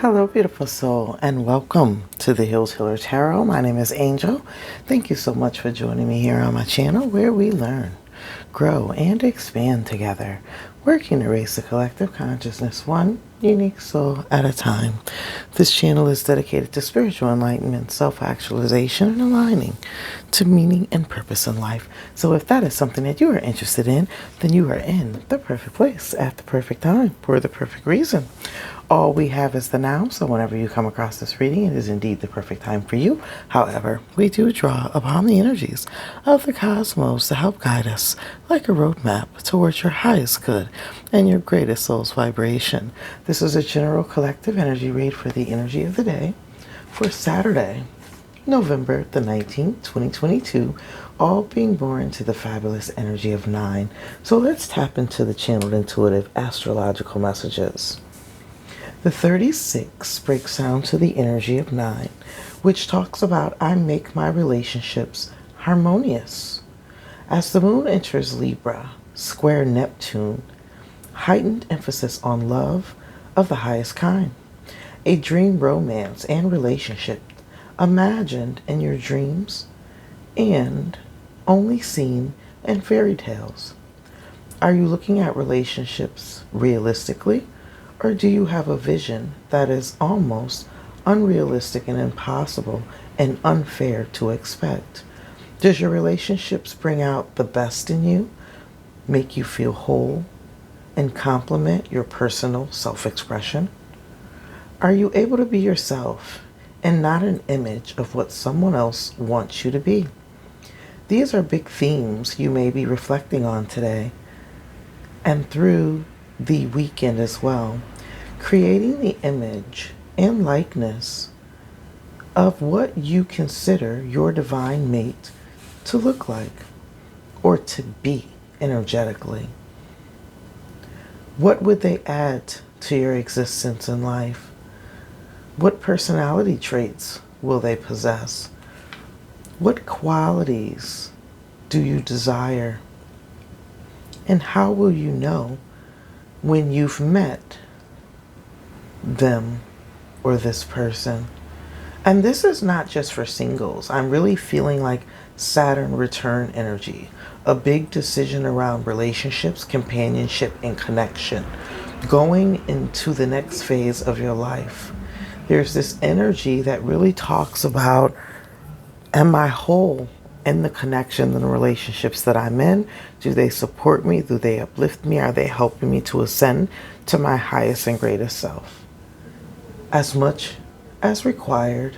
Hello, beautiful soul, and welcome to the Hills Healer Tarot. My name is Angel. Thank you so much for joining me here on my channel where we learn, grow, and expand together, working to raise the collective consciousness one unique soul at a time. This channel is dedicated to spiritual enlightenment, self-actualization, and aligning to meaning and purpose in life. So if that is something that you are interested in, then you are in the perfect place at the perfect time for the perfect reason. All we have is the now, so whenever you come across this reading, it is indeed the perfect time for you. However, we do draw upon the energies of the cosmos to help guide us like a roadmap towards your highest good and your greatest soul's vibration. This is a general collective energy read for the energy of the day for Saturday, November the 19th, 2022, all being born to the fabulous energy of 9. So let's tap into the channeled intuitive astrological messages. The 36 breaks down to the energy of 9, which talks about I make my relationships harmonious. As the moon enters Libra, square Neptune, heightened emphasis on love of the highest kind. A dream romance and relationship imagined in your dreams and only seen in fairy tales. Are you looking at relationships realistically? Or do you have a vision that is almost unrealistic and impossible and unfair to expect? Does your relationships bring out the best in you, make you feel whole, and complement your personal self-expression? Are you able to be yourself and not an image of what someone else wants you to be? These are big themes you may be reflecting on today and through the weekend as well, creating the image and likeness of what you consider your divine mate to look like or to be energetically. What would they add to your existence in life? What personality traits will they possess? What qualities do you desire? And how will you know when you've met them or this person? And this is not just for singles. I'm really feeling like Saturn return energy, a big decision around relationships, companionship, and connection, going into the next phase of your life. There's this energy that really talks about, am I whole in the connection and the relationships that I'm in? Do they support me? Do they uplift me? Are they helping me to ascend to my highest and greatest self? As much as required,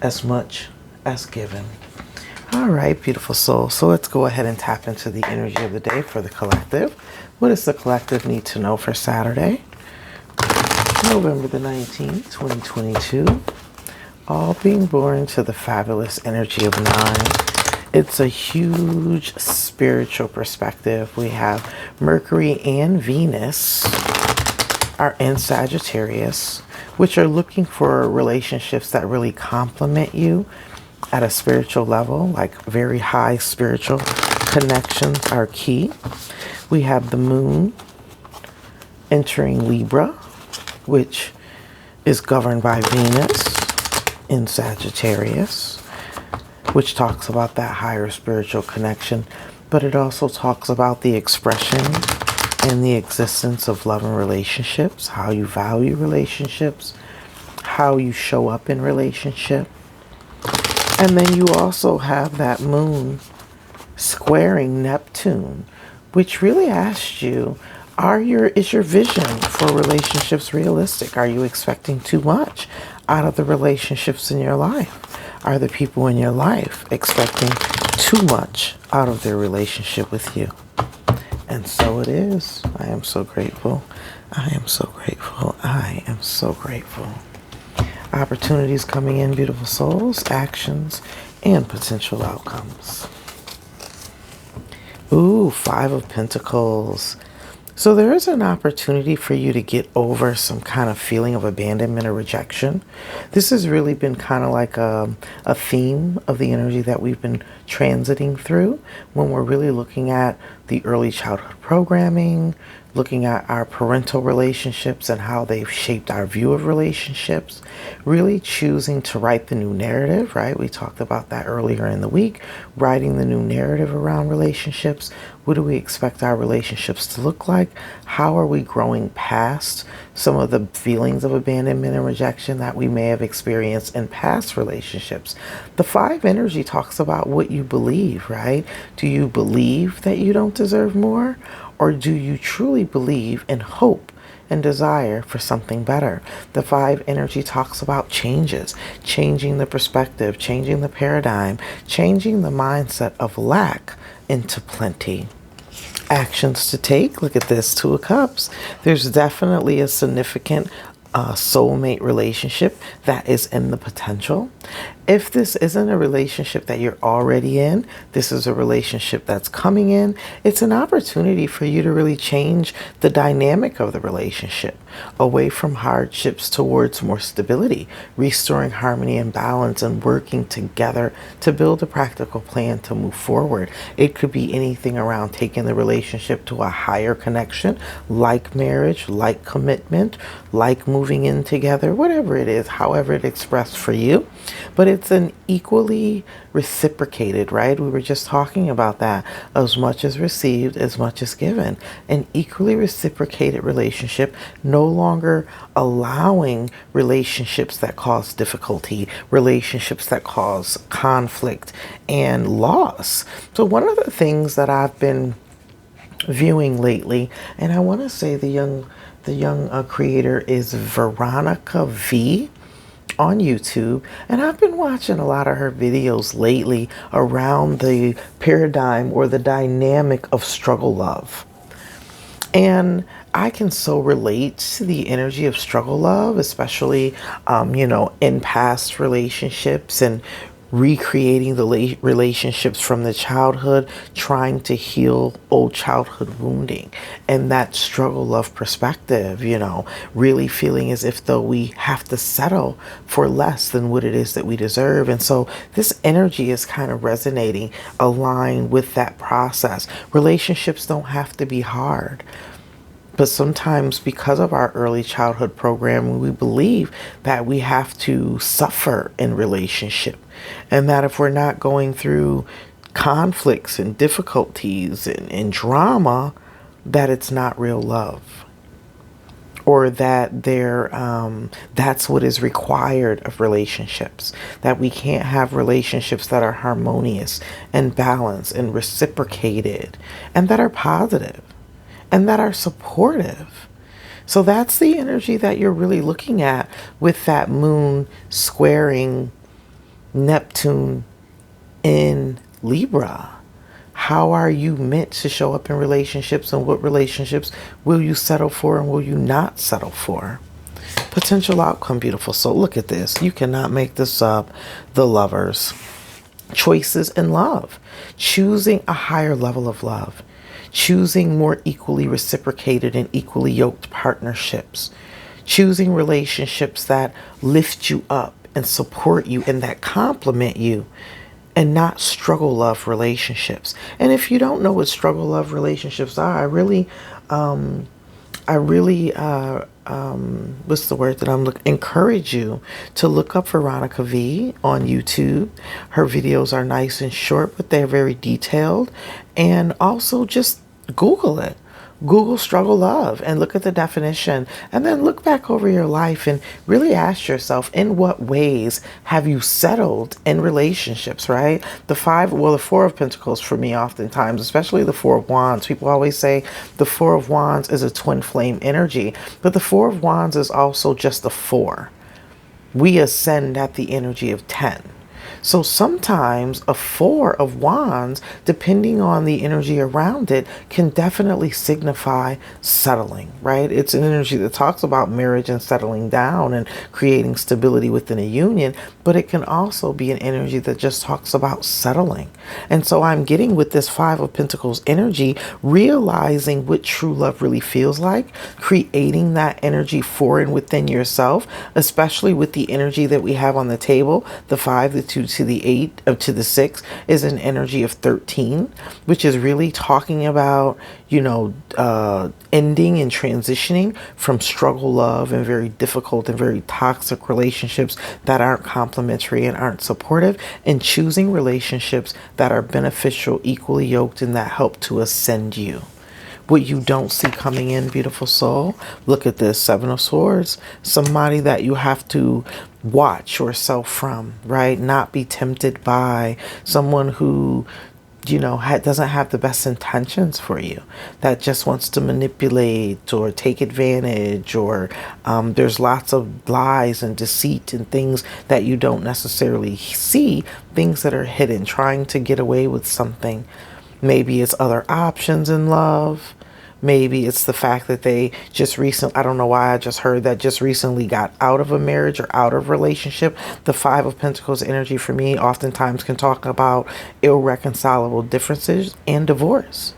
as much as given. All right, beautiful soul. So let's go ahead and tap into the energy of the day for the collective. What does the collective need to know for Saturday, November the 19th, 2022? All being born to the fabulous energy of 9. It's a huge spiritual perspective. We have Mercury and Venus are in Sagittarius, which are looking for relationships that really complement you at a spiritual level, like very high spiritual connections are key. We have the moon entering Libra, which is governed by Venus in Sagittarius, which talks about that higher spiritual connection, but it also talks about the expression and the existence of love and relationships, how you value relationships, how you show up in relationship. And then you also have that moon squaring Neptune, which really asks you, is your vision for relationships realistic? Are you expecting too much out of the relationships in your life? Are the people in your life expecting too much out of their relationship with you? And so it is. I am so grateful. I am so grateful. I am so grateful. Opportunities coming in, beautiful souls, actions, and potential outcomes. Ooh, Five of Pentacles. So there is an opportunity for you to get over some kind of feeling of abandonment or rejection. This has really been kind of like a theme of the energy that we've been transiting through when we're really looking at the early childhood programming, looking at our parental relationships and how they've shaped our view of relationships, really choosing to write the new narrative, right? We talked about that earlier in the week, writing the new narrative around relationships. What do we expect our relationships to look like? How are we growing past some of the feelings of abandonment and rejection that we may have experienced in past relationships? The five energy talks about what you believe, right? Do you believe that you don't deserve more? Or do you truly believe and hope and desire for something better? The five energy talks about changes, changing the perspective, changing the paradigm, changing the mindset of lack into plenty. Actions to take. Look at this, Two of Cups. There's definitely a significant soulmate relationship that is in the potential. If this isn't a relationship that you're already in, this is a relationship that's coming in. It's an opportunity for you to really change the dynamic of the relationship away from hardships towards more stability, restoring harmony and balance and working together to build a practical plan to move forward. It could be anything around taking the relationship to a higher connection, like marriage, like commitment, like moving in together, whatever it is, however it expressed for you. But it's an equally reciprocated, right? We were just talking about that. As much as received, as much as given. An equally reciprocated relationship, no longer allowing relationships that cause difficulty, relationships that cause conflict and loss. So one of the things that I've been viewing lately, and I want to say the young creator is Veronica V on YouTube, and I've been watching a lot of her videos lately around the paradigm or the dynamic of struggle love. And I can so relate to the energy of struggle love, especially, in past relationships and recreating the relationships from the childhood, trying to heal old childhood wounding, and that struggle love perspective, really feeling as if though we have to settle for less than what it is that we deserve. And so this energy is kind of resonating, aligned with that process. Relationships don't have to be hard. But sometimes because of our early childhood programming, we believe that we have to suffer in relationship. And that if we're not going through conflicts and difficulties and drama, that it's not real love. Or that that's what is required of relationships. That we can't have relationships that are harmonious and balanced and reciprocated and that are positive and that are supportive. So that's the energy that you're really looking at with that moon squaring Neptune in Libra. How are you meant to show up in relationships, and what relationships will you settle for and will you not settle for? Potential outcome, beautiful soul. Look at this. You cannot make this up. The Lovers. Choices in love. Choosing a higher level of love. Choosing more equally reciprocated and equally yoked partnerships. Choosing relationships that lift you up and support you and that complement you, and not struggle love relationships. And if you don't know what struggle love relationships are, what's the word that encourage you to look up Veronica V on YouTube. Her videos are nice and short, but they're very detailed. And also just Google it. Google struggle love and look at the definition, and then look back over your life and really ask yourself, in what ways have you settled in relationships, right? The Four of Pentacles for me oftentimes, especially the Four of Wands. People always say the Four of Wands is a twin flame energy, but the Four of Wands is also just a four. We ascend at the energy of 10. So sometimes a four of wands, depending on the energy around it, can definitely signify settling, right? It's an energy that talks about marriage and settling down and creating stability within a union, but it can also be an energy that just talks about settling. And so I'm getting with this Five of Pentacles energy, realizing what true love really feels like, creating that energy for and within yourself, especially with the energy that we have on the table. The 5, the 2 to the 8, to the 6 is an energy of 13, which is really talking about, ending and transitioning from struggle love and very difficult and very toxic relationships that aren't complementary and aren't supportive, and choosing relationships that are beneficial, equally yoked, and that help to ascend you. What you don't see coming in, beautiful soul, look at this, Seven of Swords. Somebody that you have to watch yourself from, right? Not be tempted by. Someone who, doesn't have the best intentions for you, that just wants to manipulate or take advantage, or there's lots of lies and deceit and things that you don't necessarily see, things that are hidden, trying to get away with something. Maybe it's other options in love. Maybe it's the fact that they just recently, I don't know why I just heard that, just recently got out of a marriage or out of a relationship. The Five of Pentacles energy for me oftentimes can talk about irreconcilable differences and divorce.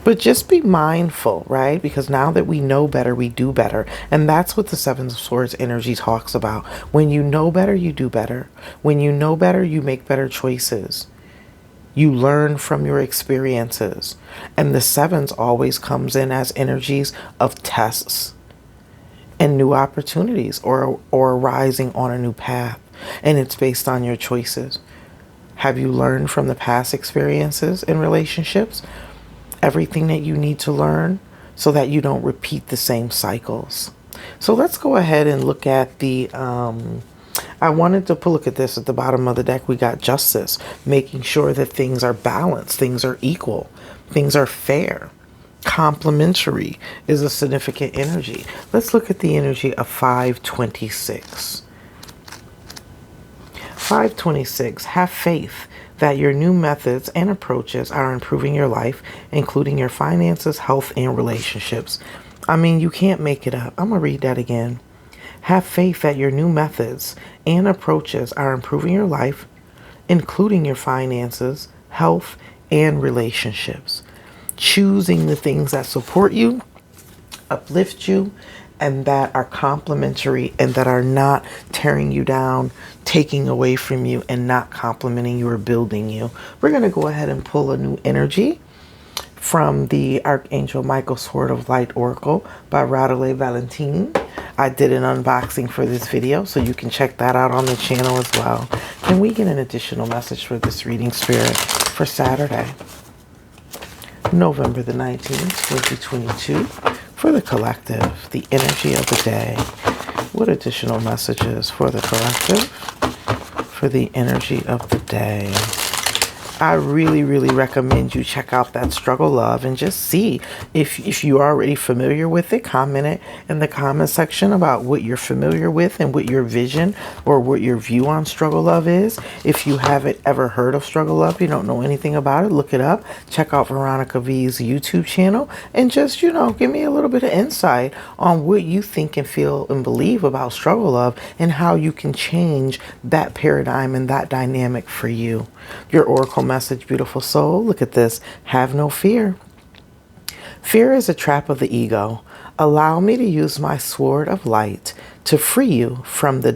But just be mindful, right? Because now that we know better, we do better. And that's what the Seven of Swords energy talks about. When you know better, you do better. When you know better, you make better choices. You learn from your experiences. And the sevens always comes in as energies of tests and new opportunities, or rising on a new path. And it's based on your choices. Have you learned from the past experiences in relationships? Everything that you need to learn so that you don't repeat the same cycles. So let's go ahead and look at the I wanted to look at this at the bottom of the deck. We got justice, making sure that things are balanced, things are equal, things are fair. Complementary is a significant energy. Let's look at the energy of 526. 526, have faith that your new methods and approaches are improving your life, including your finances, health, and relationships. I mean, you can't make it up. I'm going to read that again. Have faith that your new methods and approaches are improving your life, including your finances, health, and relationships. Choosing the things that support you, uplift you, and that are complementary and that are not tearing you down, taking away from you, and not complementing you or building you. We're going to go ahead and pull a new energy from the Archangel Michael Sword of Light Oracle by Radele Valentine. I did an unboxing for this video, so you can check that out on the channel as well. Can we get an additional message for this reading, Spirit, for Saturday, November the 19th, 2022, for the collective, the energy of the day? What additional messages for the collective, for the energy of the day? I really, really recommend you check out that Struggle Love and just see if you're already familiar with it. Comment it in the comment section about what you're familiar with and what your vision or what your view on Struggle Love is. If you haven't ever heard of Struggle Love, you don't know anything about it, look it up. Check out Veronica V's YouTube channel and just, give me a little bit of insight on what you think and feel and believe about Struggle Love and how you can change that paradigm and that dynamic for you. Your oracle message, beautiful soul. Look at this. Have no fear. Fear is a trap of the ego. Allow me to use my sword of light to free you from the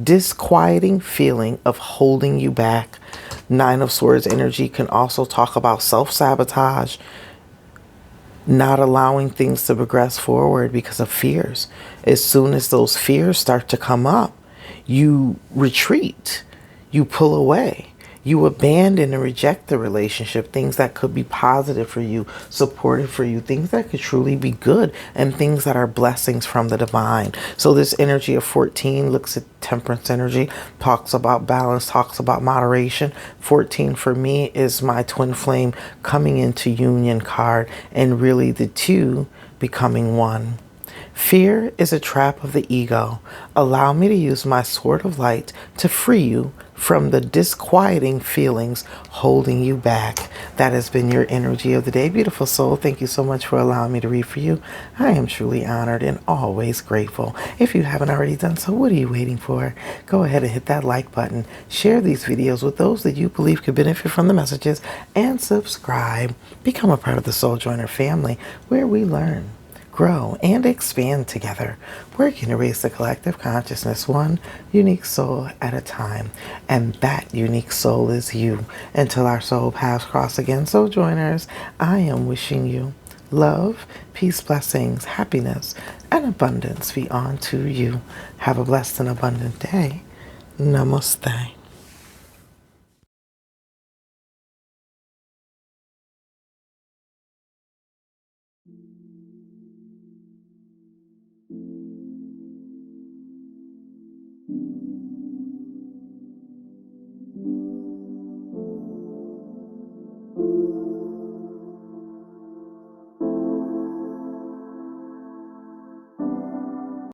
disquieting feeling of holding you back. Nine of Swords energy can also talk about self-sabotage, not allowing things to progress forward because of fears. As soon as those fears start to come up, you retreat. You pull away. You abandon and reject the relationship, things that could be positive for you, supportive for you, things that could truly be good, and things that are blessings from the divine. So this energy of 14 looks at temperance energy, talks about balance, talks about moderation. 14 for me is my twin flame coming into union card, and really the two becoming one. Fear is a trap of the ego. Allow me to use my sword of light to free you from the disquieting feelings holding you back. That has been your energy of the day, beautiful soul. Thank you so much for allowing me to read for you. I am truly honored and always grateful. If you haven't already done so, what are you waiting for? Go ahead and hit that like button. Share these videos with those that you believe could benefit from the messages, and subscribe. Become a part of the Soul Joiner family, where we learn, grow, and expand together, working to raise the collective consciousness one unique soul at a time. And that unique soul is you. Until our soul paths cross again, soul joiners, I am wishing you love, peace, blessings, happiness, and abundance be unto you. Have a blessed and abundant day. Namaste.